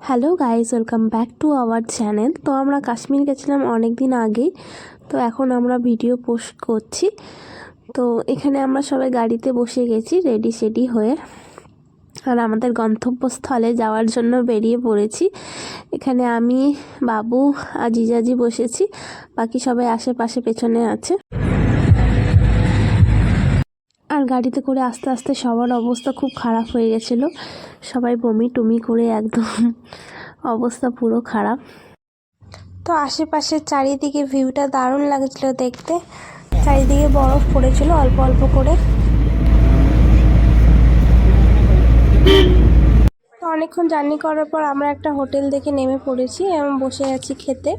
Hello guys, welcome back to our channel. তো আমরা কাশ্মীর গেছিলাম অনেক দিন আগেই। তো এখন আমরা ভিডিও পোস্ট করছি। তো এখানে আমরা সবাই গাড়িতে বসে গেছি রেডি সেডি হয়ে, আর আমাদের গন্তব্যস্থলে যাওয়ার জন্য বেরিয়ে পড়েছি। এখানে আমি, বাবু আর জিজাজি বসেছি, বাকি সবাই আশেপাশে পেছনে আছে। আর গাড়িতে করে আস্তে আস্তে সবার অবস্থা খুব খারাপ হয়ে গেছিলো। সবাই বমি টমি করে একদম অবস্থা পুরো খারাপ। তো আশেপাশের চারিদিকে ভিউটা দারুণ লাগছিল দেখতে। চারিদিকে বরফ পড়েছিল অল্প অল্প করে। তো অনেকক্ষণ জার্নি করার পর আমরা একটা হোটেল দেখে নেমে পড়েছি এবং বসে আছি খেতে।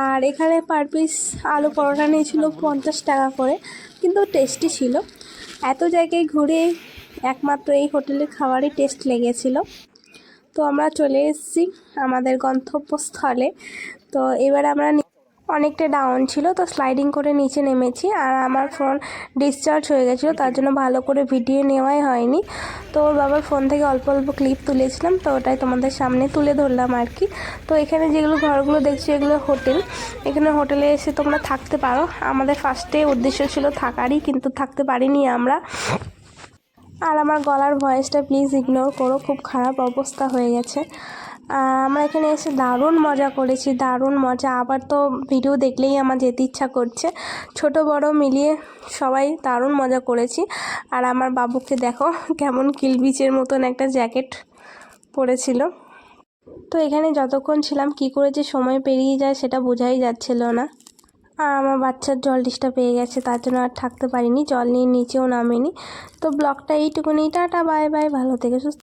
আর এখানে পার পিস আলু পরোটা নিয়েছিল 50 টাকা করে, কিন্তু টেস্টি ছিল। এত জায়গায় ঘুরে একমাত্র এই হোটেলের খাবারই টেস্ট লেগেছিল। তো আমরা চলে এসেছি আমাদের গন্তব্যস্থলে। তো এবার আমরা অনেকটা ডাউন ছিল, তো স্লাইডিং করে নিচে নেমেছি। আর আমার ফোন ডিসচার্জ হয়ে গেছিলো, তার জন্য ভালো করে ভিডিও নেওয়াই হয়নি। তো ওর বাবার ফোন থেকে অল্প অল্প ক্লিপ তুলেছিলাম, তো ওটাই তোমাদের সামনে তুলে ধরলাম আর কি। তো এখানে যেগুলো ঘরগুলো দেখছি এগুলো হোটেল। এখানে হোটেলে এসে তোমরা থাকতে পারো। আমাদের ফার্স্টে উদ্দেশ্য ছিল থাকারই, কিন্তু থাকতে পারিনি আমরা। আর আমার গলার ভয়েসটা প্লিজ ইগনোর করো, খুব খারাপ অবস্থা হয়ে গেছে। আমরা এখানে এসে দারুণ মজা করেছি, দারুণ মজা। আবার তো ভিডিও দেখলেই আমার যেতে ইচ্ছা করছে। ছোট বড় মিলিয়ে সবাই দারুণ মজা করেছি। আর আমার বাবুকে দেখো কেমন কিলবিচের মতন একটা জ্যাকেট পরেছিল। তো এখানে যতক্ষণ ছিলাম কী করে যে সময় পেরিয়ে যায় সেটা বোঝাই যাচ্ছিল না। আর আমার বাচ্চার জল ডিস্টার্ব পেয়ে গেছে, তার জন্য আর থাকতে পারিনি, জল নিয়ে নিচেও নামেনি। তো ব্লগটা এইটুকুনি, টাটা বাই বাই, ভালো থেকে সুস্থ।